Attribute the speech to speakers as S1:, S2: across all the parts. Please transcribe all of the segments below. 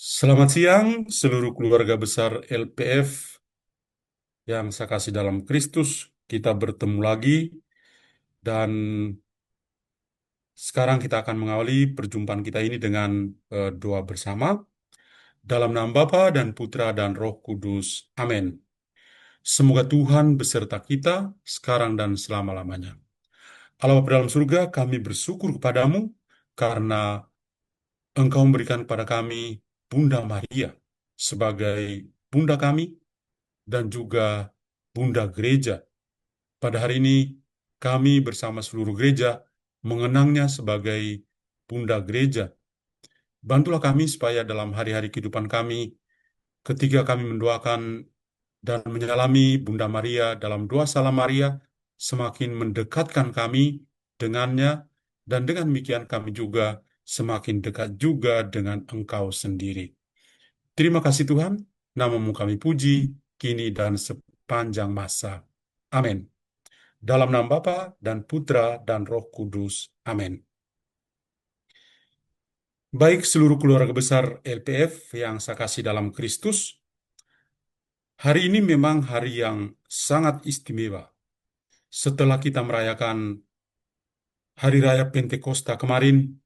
S1: Selamat siang, seluruh keluarga besar LPF yang saya kasih dalam Kristus. Kita bertemu lagi, dan sekarang kita akan mengawali perjumpaan kita ini dengan doa bersama. Dalam nama Bapa dan Putra dan Roh Kudus. Amin. Semoga Tuhan beserta kita sekarang dan selama-lamanya. Allah Bapa dalam surga, kami bersyukur kepadamu karena Engkau memberikan kepada kami Bunda Maria sebagai Bunda kami dan juga Bunda Gereja. Pada hari ini, kami bersama seluruh gereja mengenangnya sebagai Bunda Gereja. Bantulah kami supaya dalam hari-hari kehidupan kami, ketika kami mendoakan dan menyalami Bunda Maria dalam doa Salam Maria, semakin mendekatkan kami dengannya, dan dengan demikian kami juga semakin dekat juga dengan Engkau sendiri. Terima kasih Tuhan, namamu kami puji, kini dan sepanjang masa. Amin. Dalam nama Bapa dan Putra dan Roh Kudus. Amin. Baik seluruh keluarga besar LPF yang saya kasih dalam Kristus, hari ini memang hari yang sangat istimewa. Setelah kita merayakan Hari Raya Pentakosta kemarin,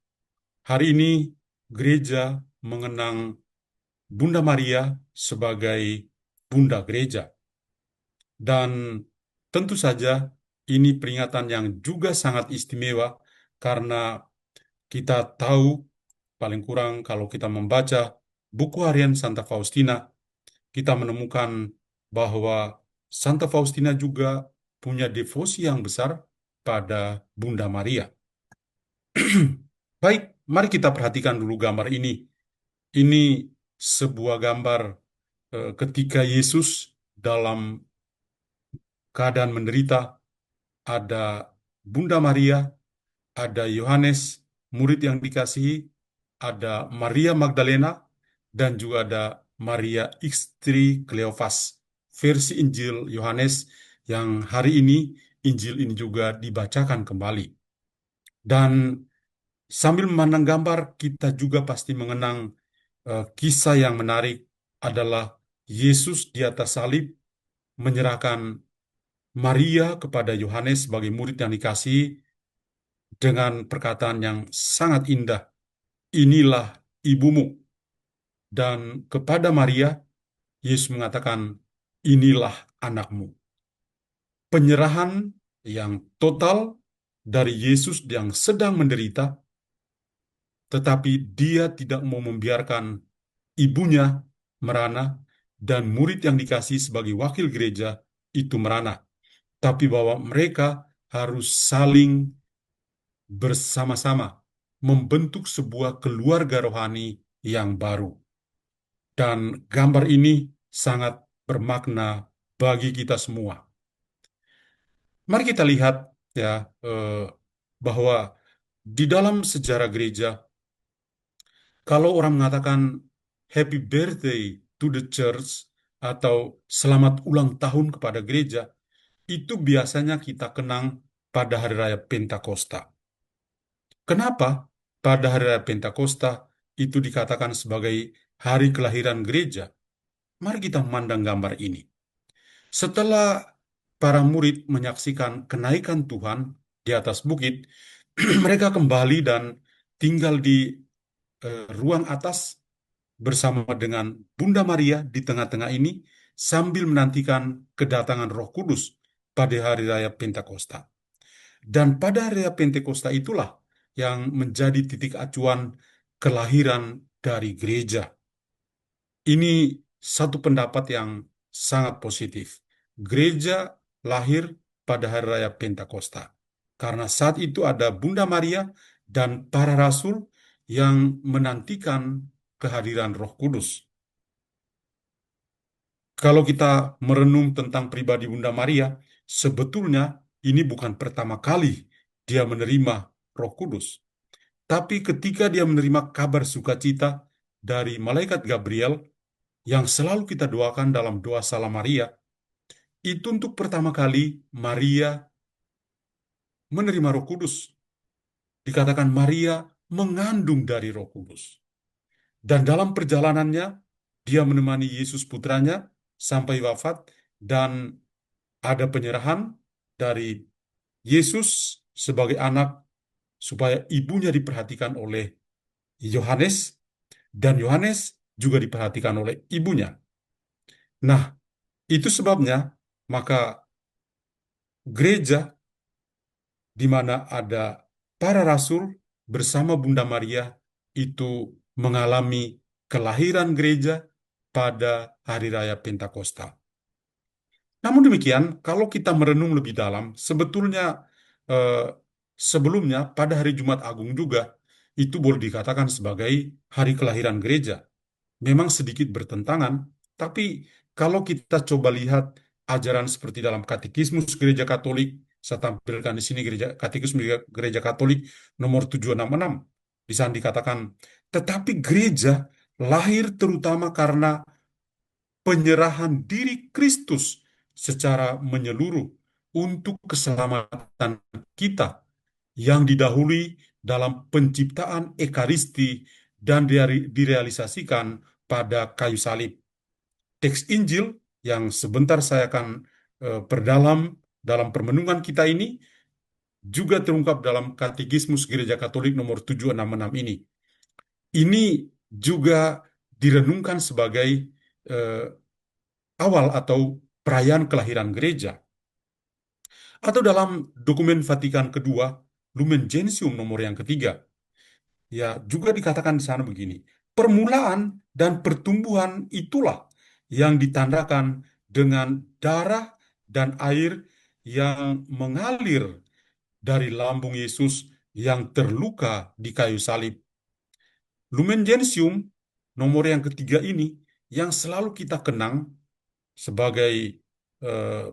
S1: hari ini gereja mengenang Bunda Maria sebagai Bunda Gereja. Dan tentu saja ini peringatan yang juga sangat istimewa karena kita tahu, paling kurang kalau kita membaca buku harian Santa Faustina, kita menemukan bahwa Santa Faustina juga punya devosi yang besar pada Bunda Maria. Baik, mari kita perhatikan dulu gambar ini. Ini sebuah gambar ketika Yesus dalam keadaan menderita. Ada Bunda Maria, ada Yohanes, murid yang dikasihi, ada Maria Magdalena, dan juga ada Maria istri Kleofas. Versi Injil Yohanes yang hari ini, Injil ini juga dibacakan kembali. Dan sambil memandang gambar, kita juga pasti mengenang kisah yang menarik adalah Yesus di atas salib menyerahkan Maria kepada Yohanes sebagai murid yang dikasihi dengan perkataan yang sangat indah, "Inilah ibumu." Dan kepada Maria, Yesus mengatakan, "Inilah anakmu." Penyerahan yang total dari Yesus yang sedang menderita, tetapi dia tidak mau membiarkan ibunya merana dan murid yang dikasih sebagai wakil gereja itu merana, tapi bahwa mereka harus saling bersama-sama membentuk sebuah keluarga rohani yang baru. Dan gambar ini sangat bermakna bagi kita semua. Mari kita lihat ya bahwa di dalam sejarah gereja, kalau orang mengatakan happy birthday to the church atau selamat ulang tahun kepada gereja, itu biasanya kita kenang pada hari raya Pentakosta. Kenapa pada hari raya Pentakosta itu dikatakan sebagai hari kelahiran gereja? Mari kita memandang gambar ini. Setelah para murid menyaksikan kenaikan Tuhan di atas bukit, mereka kembali dan tinggal di ruang atas bersama dengan Bunda Maria di tengah-tengah ini sambil menantikan kedatangan Roh Kudus pada hari raya Pentakosta. Dan pada hari raya Pentakosta itulah yang menjadi titik acuan kelahiran dari gereja. Ini satu pendapat yang sangat positif. Gereja lahir pada hari raya Pentakosta. Karena saat itu ada Bunda Maria dan para rasul yang menantikan kehadiran Roh Kudus. Kalau kita merenung tentang pribadi Bunda Maria, sebetulnya ini bukan pertama kali dia menerima Roh Kudus. Tapi ketika dia menerima kabar sukacita dari malaikat Gabriel, yang selalu kita doakan dalam doa Salam Maria, itu untuk pertama kali Maria menerima Roh Kudus. Dikatakan Maria mengandung dari Roh Kudus. Dan dalam perjalanannya, dia menemani Yesus putranya sampai wafat, dan ada penyerahan dari Yesus sebagai anak supaya ibunya diperhatikan oleh Yohanes, dan Yohanes juga diperhatikan oleh ibunya. Nah, itu sebabnya maka gereja di mana ada para rasul bersama Bunda Maria itu mengalami kelahiran gereja pada hari raya Pentakosta. Namun demikian, kalau kita merenung lebih dalam, sebetulnya eh, sebelumnya pada hari Jumat Agung juga itu boleh dikatakan sebagai hari kelahiran gereja. Memang sedikit bertentangan, tapi kalau kita coba lihat ajaran seperti dalam Katekismus Gereja Katolik, saya tampilkan di sini Katekismus Gereja Katolik nomor 766, di sana dikatakan, tetapi gereja lahir terutama karena penyerahan diri Kristus secara menyeluruh untuk keselamatan kita yang didahului dalam penciptaan Ekaristi dan direalisasikan pada kayu salib. Teks Injil yang sebentar saya akan perdalam dalam permenungan kita ini juga terungkap dalam Katekismus Gereja Katolik nomor 766 ini. Ini juga direnungkan sebagai eh, awal atau perayaan kelahiran gereja. Atau dalam dokumen Vatikan kedua, Lumen Gentium nomor yang ketiga, ya juga dikatakan di sana begini, permulaan dan pertumbuhan itulah yang ditandakan dengan darah dan air yang mengalir dari lambung Yesus yang terluka di kayu salib. Lumen Gentium nomor yang ketiga ini yang selalu kita kenang sebagai eh,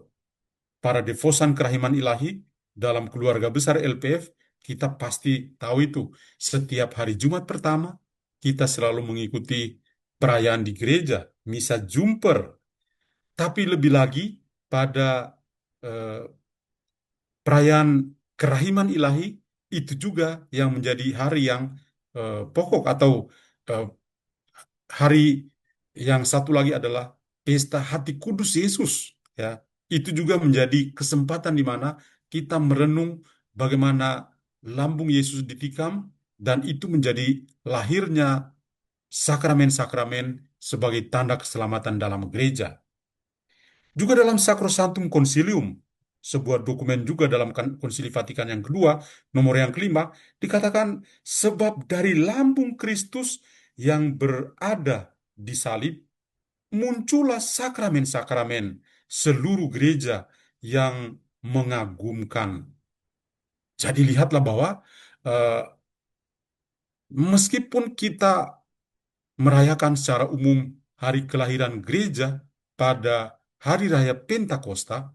S1: para devosan kerahiman ilahi dalam keluarga besar LPF, kita pasti tahu itu. Setiap hari Jumat pertama, kita selalu mengikuti perayaan di gereja, misa Jumper. Tapi lebih lagi pada eh, perayaan kerahiman ilahi, itu juga yang menjadi hari yang pokok, atau eh, hari yang satu lagi adalah pesta Hati Kudus Yesus, ya. Itu juga menjadi kesempatan di mana kita merenung bagaimana lambung Yesus ditikam, dan itu menjadi lahirnya sakramen-sakramen sebagai tanda keselamatan dalam gereja. Juga dalam Sacrosanctum Concilium, sebuah dokumen juga dalam Konsili Vatikan yang kedua, nomor yang kelima, dikatakan sebab dari lambung Kristus yang berada di salib, muncullah sakramen-sakramen seluruh gereja yang mengagumkan. Jadi lihatlah bahwa eh, meskipun kita merayakan secara umum hari kelahiran gereja pada hari raya Pentakosta,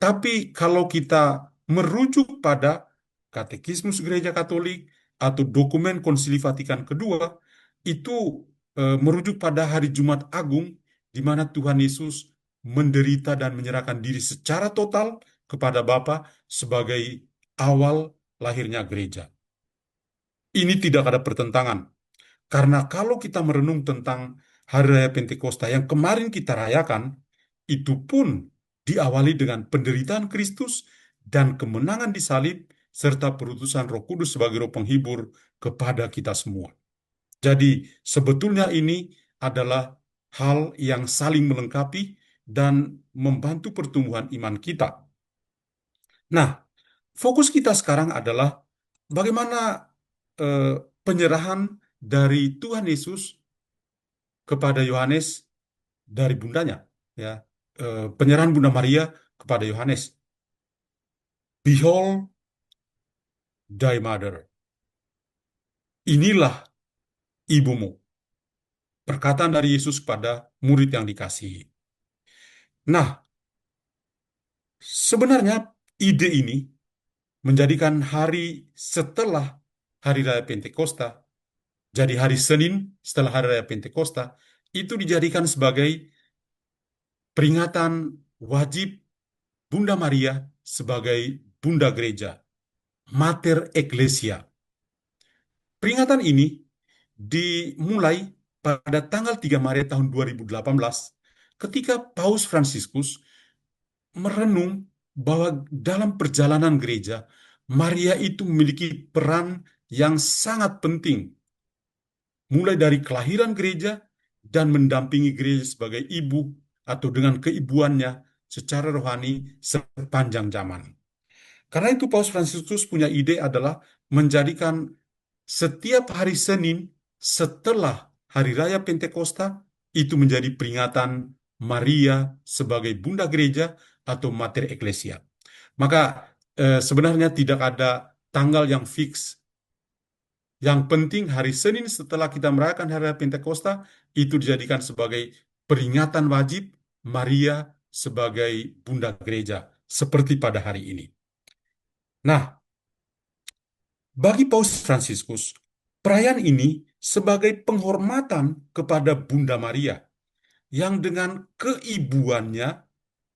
S1: tapi kalau kita merujuk pada Katekismus Gereja Katolik atau dokumen Konsili Vatikan kedua, itu merujuk pada hari Jumat Agung, di mana Tuhan Yesus menderita dan menyerahkan diri secara total kepada Bapa sebagai awal lahirnya gereja. Ini tidak ada pertentangan, karena kalau kita merenung tentang Hari Raya Pentakosta yang kemarin kita rayakan, itu pun diawali dengan penderitaan Kristus dan kemenangan di salib, serta perutusan Roh Kudus sebagai roh penghibur kepada kita semua. Jadi sebetulnya ini adalah hal yang saling melengkapi dan membantu pertumbuhan iman kita. Nah, fokus kita sekarang adalah bagaimana eh, penyerahan dari Tuhan Yesus kepada Yohanes dari bundanya, ya. Penyerahan Bunda Maria kepada Yohanes. Behold thy mother. Inilah ibumu. Perkataan dari Yesus kepada murid yang dikasihi. Nah, sebenarnya ide ini menjadikan hari setelah Hari Raya Pentakosta, jadi hari Senin setelah Hari Raya Pentakosta, itu dijadikan sebagai peringatan wajib Bunda Maria sebagai Bunda Gereja, Mater Ecclesia. Peringatan ini dimulai pada tanggal 3 Maret tahun 2018, ketika Paus Fransiskus merenung bahwa dalam perjalanan gereja, Maria itu memiliki peran yang sangat penting, mulai dari kelahiran gereja dan mendampingi gereja sebagai ibu atau dengan keibuannya secara rohani sepanjang zaman. Karena itu Paus Fransiskus punya ide adalah menjadikan setiap hari Senin setelah Hari Raya Pentakosta itu menjadi peringatan Maria sebagai Bunda Gereja atau Mater Ecclesia. Maka sebenarnya tidak ada tanggal yang fix. Yang penting hari Senin setelah kita merayakan Hari Raya Pentakosta itu dijadikan sebagai peringatan wajib Maria sebagai Bunda Gereja seperti pada hari ini. Nah, bagi Paus Fransiskus, perayaan ini sebagai penghormatan kepada Bunda Maria yang dengan keibuannya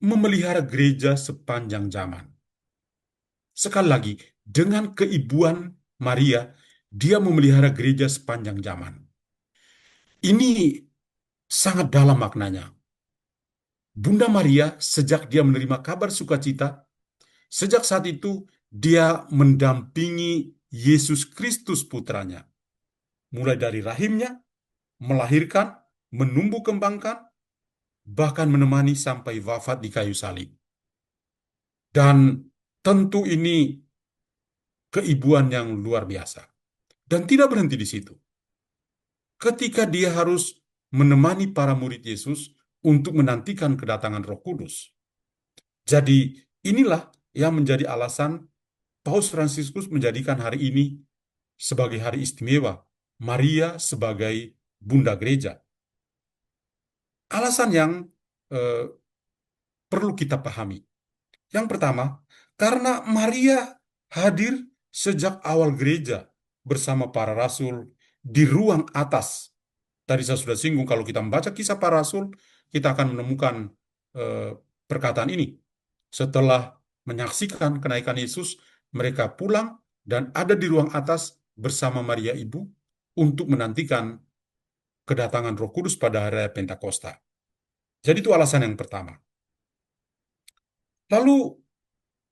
S1: memelihara gereja sepanjang zaman. Sekali lagi, dengan keibuan Maria, dia memelihara gereja sepanjang zaman. Ini sangat dalam maknanya. Bunda Maria, sejak dia menerima kabar sukacita, sejak saat itu dia mendampingi Yesus Kristus putranya. Mulai dari rahimnya, melahirkan, menumbuh kembangkan, bahkan menemani sampai wafat di kayu salib. Dan tentu ini keibuan yang luar biasa. Dan tidak berhenti di situ. Ketika dia harus menemani para murid Yesus untuk menantikan kedatangan Roh Kudus. Jadi inilah yang menjadi alasan Paus Fransiskus menjadikan hari ini sebagai hari istimewa, Maria sebagai Bunda Gereja. Alasan yang eh, perlu kita pahami. Yang pertama, karena Maria hadir sejak awal gereja bersama para rasul di ruang atas. Tadi saya sudah singgung, kalau kita membaca kisah para rasul, kita akan menemukan eh, perkataan ini. Setelah menyaksikan kenaikan Yesus, mereka pulang dan ada di ruang atas bersama Maria Ibu untuk menantikan kedatangan Roh Kudus pada hari Pentakosta. Jadi itu alasan yang pertama. Lalu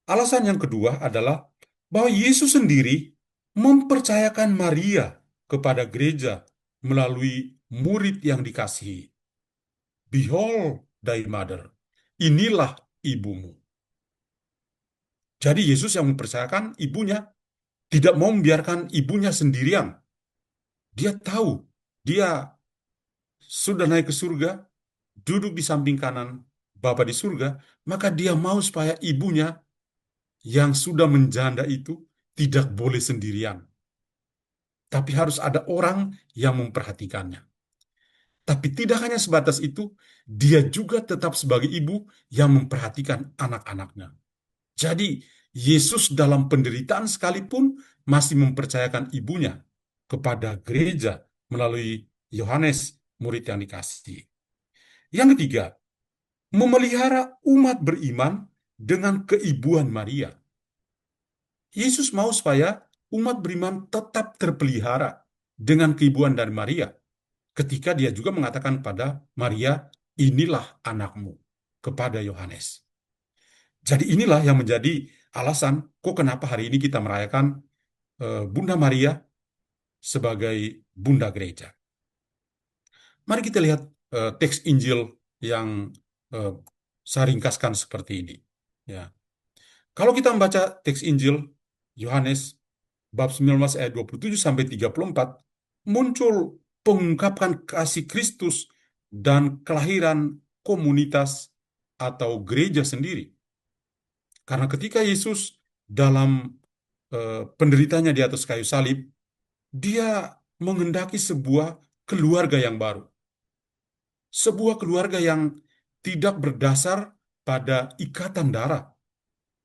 S1: alasan yang kedua adalah bahwa Yesus sendiri mempercayakan Maria kepada gereja melalui murid yang dikasihi. Behold thy mother. Inilah ibumu. Jadi Yesus yang mempercayakan ibunya, tidak mau membiarkan ibunya sendirian. Dia tahu, dia sudah naik ke surga, duduk di samping kanan Bapa di surga, maka dia mau supaya ibunya yang sudah menjanda itu tidak boleh sendirian. Tapi harus ada orang yang memperhatikannya. Tapi tidak hanya sebatas itu, dia juga tetap sebagai ibu yang memperhatikan anak-anaknya. Jadi, Yesus dalam penderitaan sekalipun masih mempercayakan ibunya kepada gereja melalui Yohanes, murid yang dikasihi. Yang ketiga, memelihara umat beriman dengan keibuan Maria. Yesus mau supaya umat beriman tetap terpelihara dengan keibuan dari Maria. Ketika dia juga mengatakan pada Maria, inilah anakmu, kepada Yohanes. Jadi inilah yang menjadi alasan kok kenapa hari ini kita merayakan Bunda Maria sebagai Bunda Gereja. Mari kita lihat teks Injil yang eh, saya ringkaskan seperti ini. Ya. Kalau kita membaca teks Injil Yohanes bab 19 ayat 27 sampai 34, muncul pengungkapan kasih Kristus dan kelahiran komunitas atau gereja sendiri. Karena ketika Yesus dalam penderitanya di atas kayu salib, dia menghendaki sebuah keluarga yang baru. Sebuah keluarga yang tidak berdasar pada ikatan darah,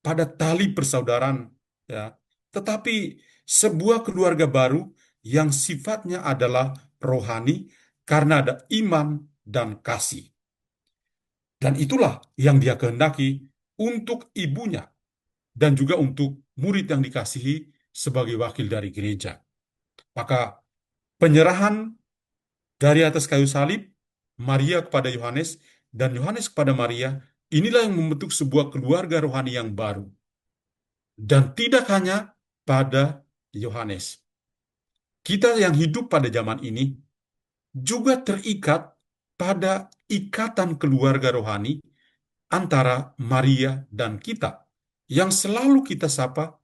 S1: pada tali persaudaraan, ya, tetapi sebuah keluarga baru yang sifatnya adalah rohani karena ada iman dan kasih. Dan itulah yang dia kehendaki untuk ibunya dan juga untuk murid yang dikasihi sebagai wakil dari gereja. Maka penyerahan Dari atas kayu salib, Maria kepada Yohanes, dan Yohanes kepada Maria, inilah yang membentuk sebuah keluarga rohani yang baru. Dan tidak hanya pada Yohanes. Kita yang hidup pada zaman ini juga terikat pada ikatan keluarga rohani antara Maria dan kita, yang selalu kita sapa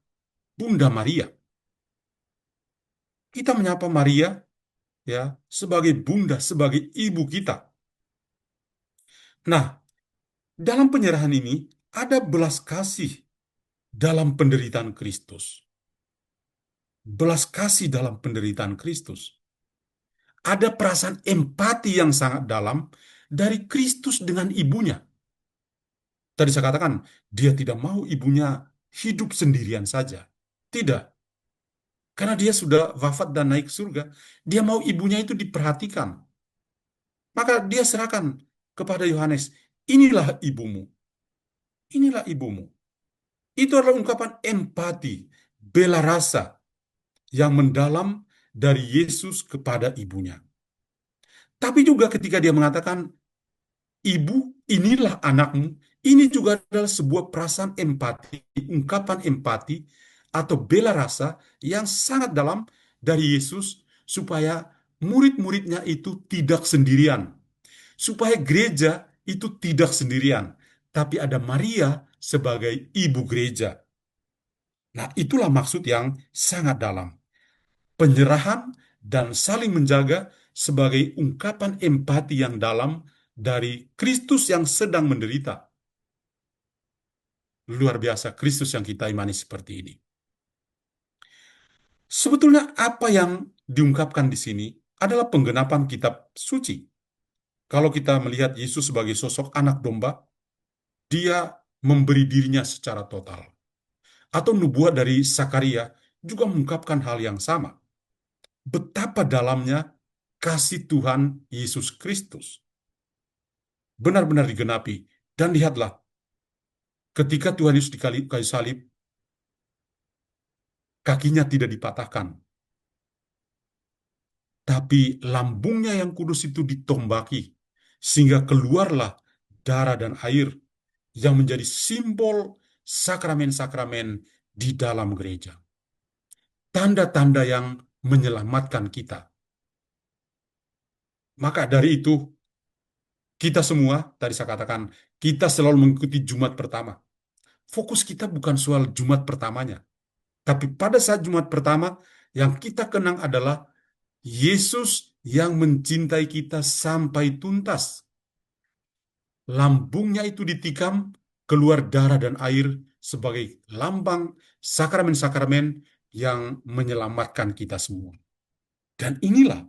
S1: Bunda Maria. Kita menyapa Maria ya sebagai bunda, sebagai ibu kita. Nah, dalam penyerahan ini ada belas kasih dalam penderitaan Kristus. Belas kasih dalam penderitaan Kristus. Ada perasaan empati yang sangat dalam dari Kristus dengan ibunya. Tadi saya katakan, dia tidak mau ibunya hidup sendirian saja. Tidak. Karena dia sudah wafat dan naik surga. Dia mau ibunya itu diperhatikan. Maka dia serahkan kepada Yohanes. Inilah ibumu. Inilah ibumu. Itu adalah ungkapan empati, bela rasa yang mendalam dari Yesus kepada ibunya. Tapi juga ketika dia mengatakan, ibu, inilah anakmu, ini juga adalah sebuah perasaan empati, ungkapan empati atau bela rasa yang sangat dalam dari Yesus supaya murid-muridnya itu tidak sendirian, supaya gereja itu tidak sendirian, tapi ada Maria sebagai ibu gereja. Nah, itulah maksud yang sangat dalam. Penyerahan dan saling menjaga sebagai ungkapan empati yang dalam dari Kristus yang sedang menderita. Luar biasa Kristus yang kita imani seperti ini. Sebetulnya apa yang diungkapkan di sini adalah penggenapan kitab suci. Kalau kita melihat Yesus sebagai sosok anak domba, dia memberi dirinya secara total. Atau nubuat dari Sakaria juga mengungkapkan hal yang sama. Betapa dalamnya kasih Tuhan Yesus Kristus. Benar-benar digenapi. Dan lihatlah, ketika Tuhan Yesus di kayu salib, kakinya tidak dipatahkan. Tapi lambungnya yang kudus itu ditombaki, sehingga keluarlah darah dan air yang menjadi simbol sakramen-sakramen di dalam gereja. Tanda-tanda yang menyelamatkan kita. Maka dari itu, kita semua, tadi saya katakan, kita selalu mengikuti Jumat pertama. Fokus kita bukan soal Jumat pertamanya. Tapi pada saat Jumat pertama, yang kita kenang adalah Yesus yang mencintai kita sampai tuntas. Lambungnya itu ditikam, keluar darah dan air sebagai lambang sakramen-sakramen yang menyelamatkan kita semua. Dan inilah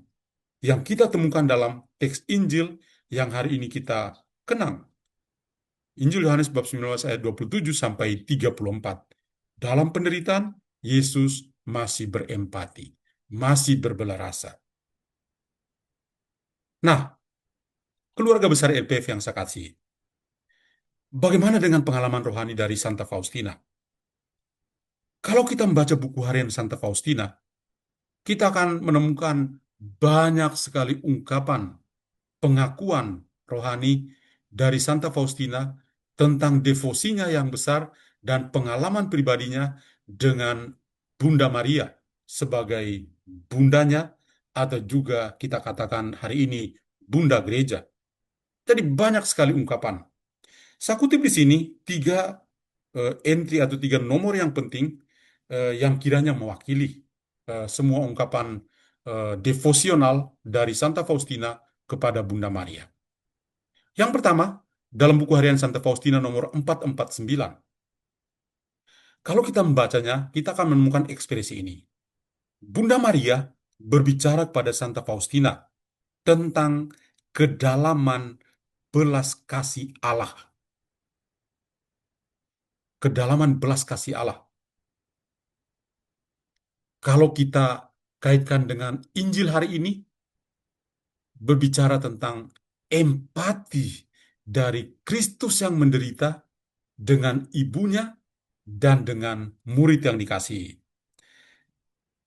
S1: yang kita temukan dalam teks Injil yang hari ini kita kenang. Injil Yohanes bab 19 ayat 27 sampai 34. Dalam penderitaan, Yesus masih berempati, masih berbela rasa. Nah, keluarga besar LPF yang saya kasih, bagaimana dengan pengalaman rohani dari Santa Faustina? Kalau kita membaca buku harian Santa Faustina, kita akan menemukan banyak sekali ungkapan pengakuan rohani dari Santa Faustina tentang devosinya yang besar dan pengalaman pribadinya dengan Bunda Maria sebagai bundanya atau juga kita katakan hari ini Bunda Gereja. Jadi banyak sekali ungkapan. Saya kutip di sini tiga entry atau tiga nomor yang penting yang kiranya mewakili semua ungkapan devosional dari Santa Faustina kepada Bunda Maria. Yang pertama, dalam buku harian Santa Faustina nomor 449. Kalau kita membacanya, kita akan menemukan ekspresi ini. Bunda Maria berbicara kepada Santa Faustina tentang kedalaman belas kasih Allah. Kedalaman belas kasih Allah. Kalau kita kaitkan dengan Injil hari ini, berbicara tentang empati dari Kristus yang menderita dengan ibunya dan dengan murid yang dikasihi.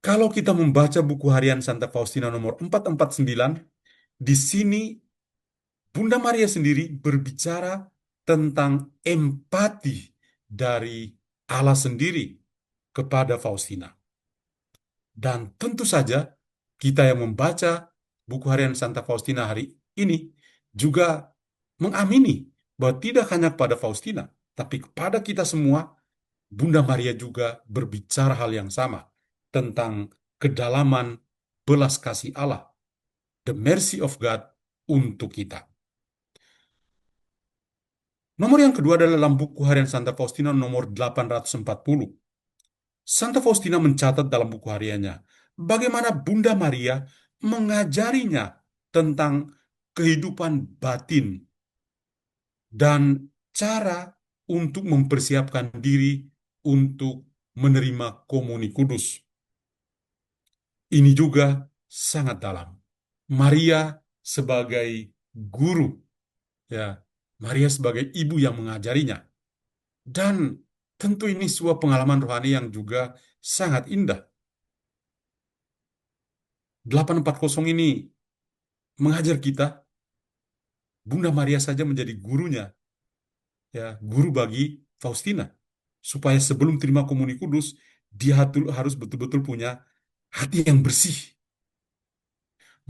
S1: Kalau kita membaca buku harian Santa Faustina nomor 449, Di sini Bunda Maria sendiri berbicara tentang empati dari Allah sendiri kepada Faustina. Dan tentu saja kita yang membaca buku harian Santa Faustina hari ini juga mengamini bahwa tidak hanya kepada Faustina, tapi kepada kita semua, Bunda Maria juga berbicara hal yang sama tentang kedalaman belas kasih Allah, the mercy of God untuk kita. Nomor yang kedua adalah dalam buku harian Santa Faustina nomor 840. Santa Faustina mencatat dalam buku hariannya bagaimana Bunda Maria mengajarinya tentang kehidupan batin dan cara untuk mempersiapkan diri untuk menerima komuni kudus. Ini juga sangat dalam. Maria sebagai guru, ya, Maria sebagai ibu yang mengajarinya. Dan tentu ini sebuah pengalaman rohani yang juga sangat indah. 840 ini mengajar kita, Bunda Maria saja menjadi gurunya, ya, guru bagi Faustina. Supaya sebelum terima komuni kudus, dia harus betul-betul punya hati yang bersih.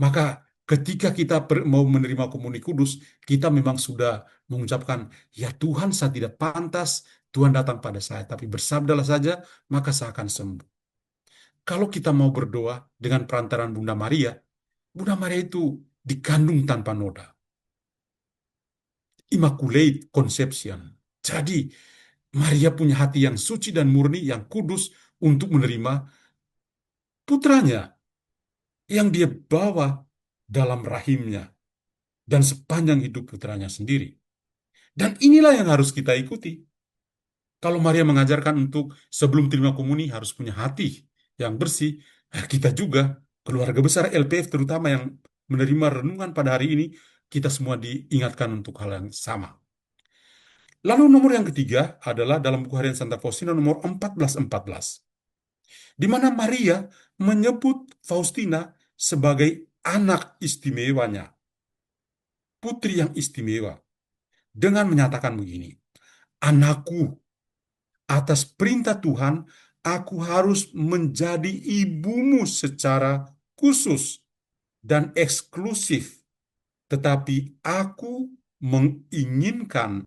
S1: Maka ketika kita mau menerima komuni kudus, kita memang sudah mengucapkan, ya Tuhan, saya tidak pantas Tuhan datang pada saya, tapi bersabdalah saja, maka saya akan sembuh. Kalau kita mau berdoa dengan perantaran Bunda Maria itu dikandung tanpa noda. Immaculate Conception. Jadi, Maria punya hati yang suci dan murni, yang kudus untuk menerima putranya yang dia bawa dalam rahimnya dan sepanjang hidup putranya sendiri. Dan inilah yang harus kita ikuti. Kalau Maria mengajarkan untuk sebelum terima komuni harus punya hati yang bersih, kita juga, keluarga besar LPF terutama yang menerima renungan pada hari ini, kita semua diingatkan untuk hal yang sama. Lalu nomor yang ketiga adalah dalam buku harian Santa Faustina nomor 1414, di mana Maria menyebut Faustina sebagai anak istimewanya, putri yang istimewa, dengan menyatakan begini, anakku, atas perintah Tuhan, aku harus menjadi ibumu secara khusus dan eksklusif, tetapi aku menginginkan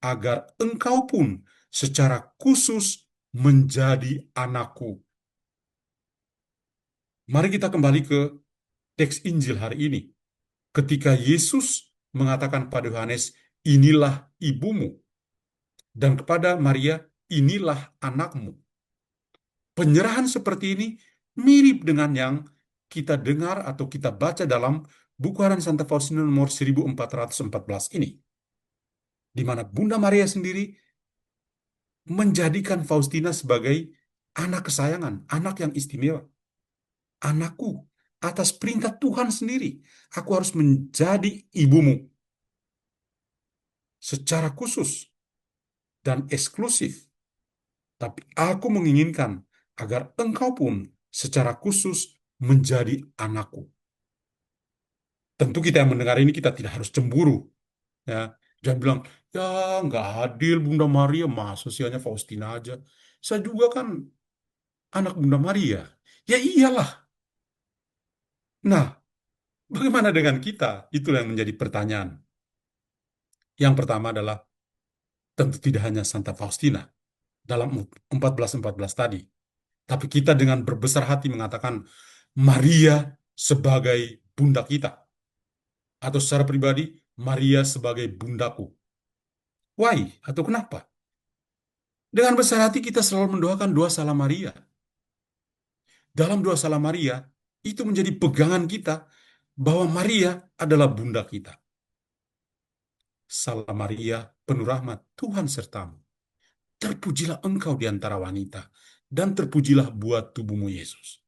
S1: agar engkau pun secara khusus menjadi anakku. Mari kita kembali ke teks Injil hari ini. Ketika Yesus mengatakan pada Yohanes, inilah ibumu, dan kepada Maria, inilah anakmu. Penyerahan seperti ini mirip dengan yang kita dengar atau kita baca dalam buku harian Santa Faustina nomor 1414 ini, di mana Bunda Maria sendiri menjadikan Faustina sebagai anak kesayangan, anak yang istimewa. Anakku, atas perintah Tuhan sendiri, aku harus menjadi ibumu secara khusus dan eksklusif. Tapi aku menginginkan agar engkau pun secara khusus menjadi anakku. Tentu kita yang mendengar ini kita tidak harus cemburu, ya. Jangan bilang, ya nggak adil Bunda Maria, masa sih hanya Faustina aja. Saya juga kan anak Bunda Maria. Ya iyalah. Nah, bagaimana dengan kita? Itulah yang menjadi pertanyaan. Yang pertama adalah tentu tidak hanya Santa Faustina dalam 1414 tadi, tapi kita dengan berbesar hati mengatakan Maria sebagai bunda kita, atau secara pribadi Maria sebagai bundaku. Why? Atau kenapa? Dengan besar hati kita selalu mendoakan doa Salam Maria. Dalam doa Salam Maria, itu menjadi pegangan kita bahwa Maria adalah bunda kita. Salam Maria, penuh rahmat, Tuhan sertamu. Terpujilah engkau di antara wanita, dan terpujilah buat tubuhmu Yesus.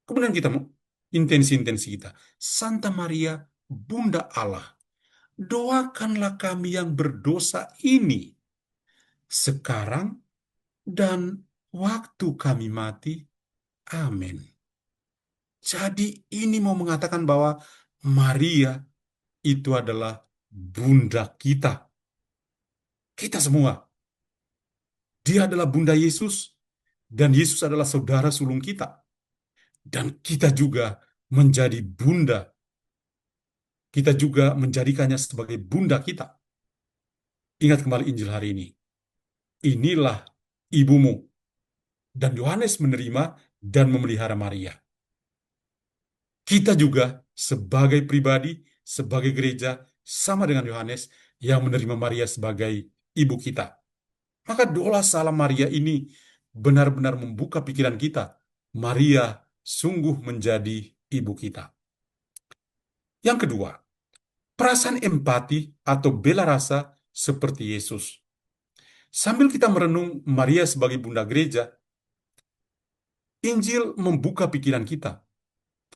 S1: Kemudian kita mau intensi-intensi kita. Santa Maria, Bunda Allah, doakanlah kami yang berdosa ini, sekarang dan waktu kami mati. Amin. Jadi ini mau mengatakan bahwa Maria itu adalah bunda kita, kita semua. Dia adalah bunda Yesus, dan Yesus adalah saudara sulung kita. Dan kita juga menjadi bunda, kita juga menjadikannya sebagai bunda kita. Ingat kembali Injil hari ini. Inilah ibumu. Dan Yohanes menerima dan memelihara Maria. Kita juga sebagai pribadi, sebagai gereja, sama dengan Yohanes yang menerima Maria sebagai ibu kita. Maka doa salam Maria ini benar-benar membuka pikiran kita. Maria sungguh menjadi ibu kita. Yang kedua, perasaan empati atau bela rasa seperti Yesus. Sambil kita merenung Maria sebagai bunda gereja, Injil membuka pikiran kita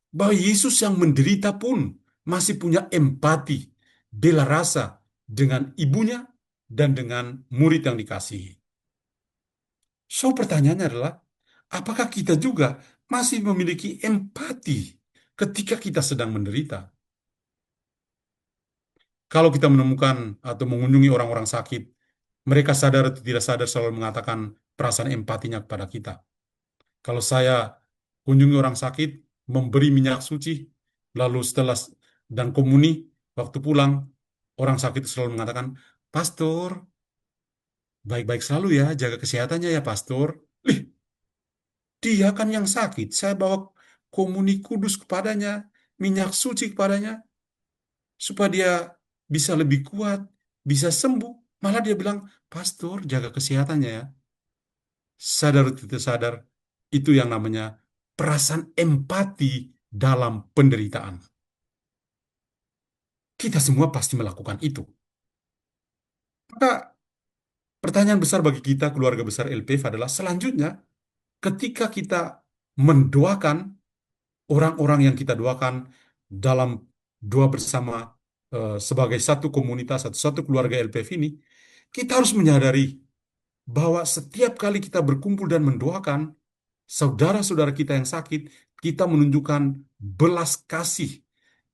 S1: bahwa Yesus yang menderita pun masih punya empati, bela rasa dengan ibunya dan dengan murid yang dikasihi. So, pertanyaannya adalah, apakah kita juga masih memiliki empati ketika kita sedang menderita? Kalau kita menemukan atau mengunjungi orang-orang sakit, mereka sadar atau tidak sadar selalu mengatakan perasaan empatinya kepada kita. Kalau saya kunjungi orang sakit, memberi minyak suci, lalu setelah dan komuni, waktu pulang, orang sakit selalu mengatakan, Pastor, baik-baik selalu ya, jaga kesehatannya ya, Pastor. Lih, dia kan yang sakit. Saya bawa komuni kudus kepadanya, minyak suci kepadanya, supaya dia bisa lebih kuat, bisa sembuh. Malah dia bilang, Pastor, jaga kesehatannya ya. Sadar atau tidak sadar, itu yang namanya perasaan empati dalam penderitaan. Kita semua pasti melakukan itu. Maka pertanyaan besar bagi kita, keluarga besar LPF adalah selanjutnya, ketika kita mendoakan orang-orang yang kita doakan dalam doa bersama sebagai satu komunitas atau satu keluarga LPF ini, kita harus menyadari bahwa setiap kali kita berkumpul dan mendoakan saudara-saudara kita yang sakit, kita menunjukkan belas kasih,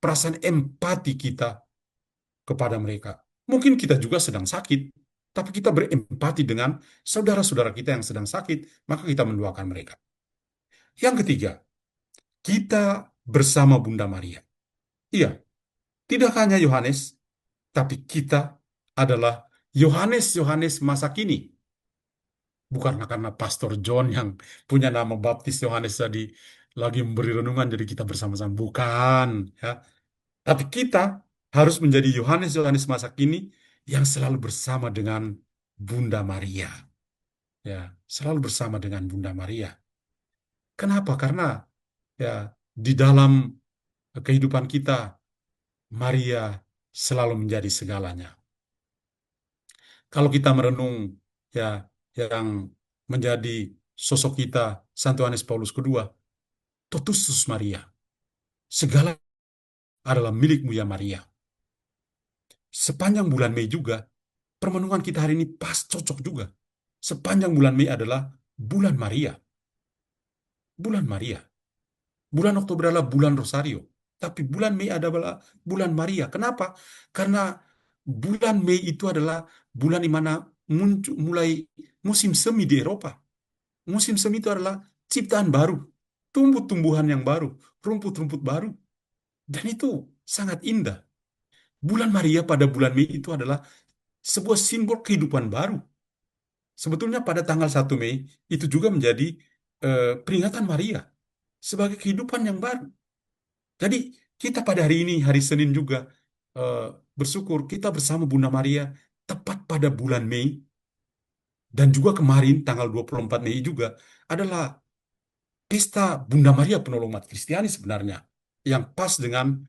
S1: perasaan empati kita kepada mereka. Mungkin kita juga sedang sakit, tapi kita berempati dengan saudara-saudara kita yang sedang sakit, maka kita mendoakan mereka. Yang ketiga, kita bersama Bunda Maria. Iya, tidak hanya Yohanes, tapi kita adalah Yohanes-Yohanes masa kini. Bukan karena Pastor John yang punya nama baptis Yohanes tadi lagi memberi renungan, jadi kita bersama-sama. Bukan, ya. Tapi kita harus menjadi Yohanes-Yohanes masa kini yang selalu bersama dengan Bunda Maria. Ya, selalu bersama dengan Bunda Maria. Kenapa? Karena ya di dalam kehidupan kita Maria selalu menjadi segalanya. Kalau kita merenung ya yang menjadi sosok kita Santo Yohanes Paulus II, Totus Maria, segala adalah milikmu ya Maria. Sepanjang bulan Mei juga, permenungan kita hari ini pas cocok juga. Sepanjang bulan Mei adalah bulan Maria. Bulan Maria. Bulan Oktober adalah bulan Rosario. Tapi bulan Mei adalah bulan Maria. Kenapa? Karena bulan Mei itu adalah bulan di mana mulai musim semi di Eropa. Musim semi itu adalah ciptaan baru, tumbuh-tumbuhan yang baru, rumput-rumput baru. Dan itu sangat indah. Bulan Maria pada bulan Mei itu adalah sebuah simbol kehidupan baru. Sebetulnya pada tanggal 1 Mei itu juga menjadi peringatan Maria sebagai kehidupan yang baru. Jadi kita pada hari ini, hari Senin juga eh, bersyukur kita bersama Bunda Maria tepat pada bulan Mei, dan juga kemarin tanggal 24 Mei juga adalah pesta Bunda Maria penolong umat Kristiani sebenarnya yang pas dengan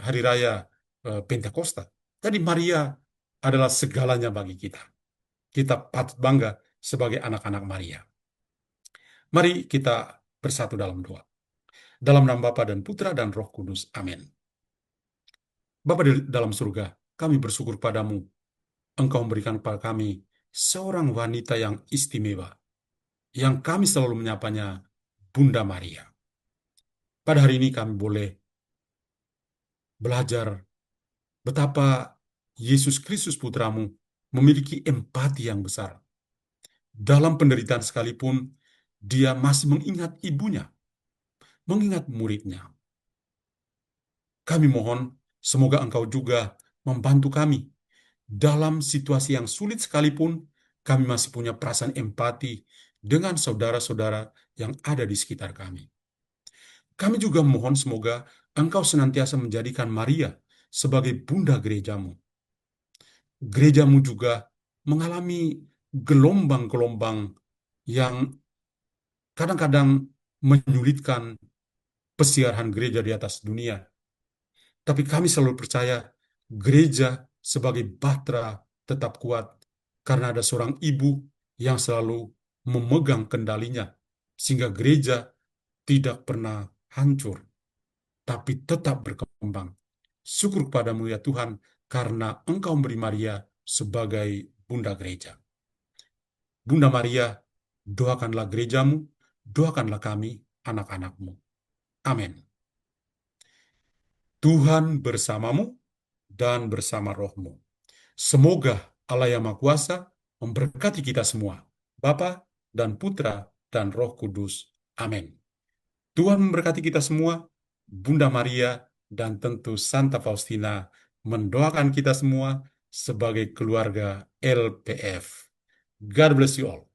S1: hari raya Pentakosta. Jadi Maria adalah segalanya bagi kita. Kita patut bangga sebagai anak-anak Maria. Mari kita bersatu dalam doa. Dalam nama Bapa dan Putra dan Roh Kudus. Amin. Bapa di dalam surga, kami bersyukur padamu. Engkau memberikan kepada kami seorang wanita yang istimewa, yang kami selalu menyapanya Bunda Maria. Pada hari ini kami boleh belajar betapa Yesus Kristus putramu memiliki empati yang besar. Dalam penderitaan sekalipun, dia masih mengingat ibunya, mengingat muridnya. Kami mohon, semoga Engkau juga membantu kami. Dalam situasi yang sulit sekalipun, kami masih punya perasaan empati dengan saudara-saudara yang ada di sekitar kami. Kami juga mohon semoga Engkau senantiasa menjadikan Maria sebagai bunda gerejamu. Gerejamu juga mengalami gelombang-gelombang yang kadang-kadang menyulitkan pesiaran gereja di atas dunia. Tapi kami selalu percaya gereja sebagai bahtera tetap kuat karena ada seorang ibu yang selalu memegang kendalinya sehingga gereja tidak pernah hancur tapi tetap berkembang. Syukur kepadamu ya Tuhan karena Engkau memberi Maria sebagai bunda gereja. Bunda Maria, doakanlah gerejamu, doakanlah kami, anak-anakmu. Amin. Tuhan bersamamu dan bersama rohmu. Semoga Allah yang Maha Kuasa memberkati kita semua, Bapa dan Putra dan Roh Kudus. Amin. Tuhan memberkati kita semua, Bunda Maria, dan tentu Santa Faustina mendoakan kita semua sebagai keluarga LPF. God bless you all.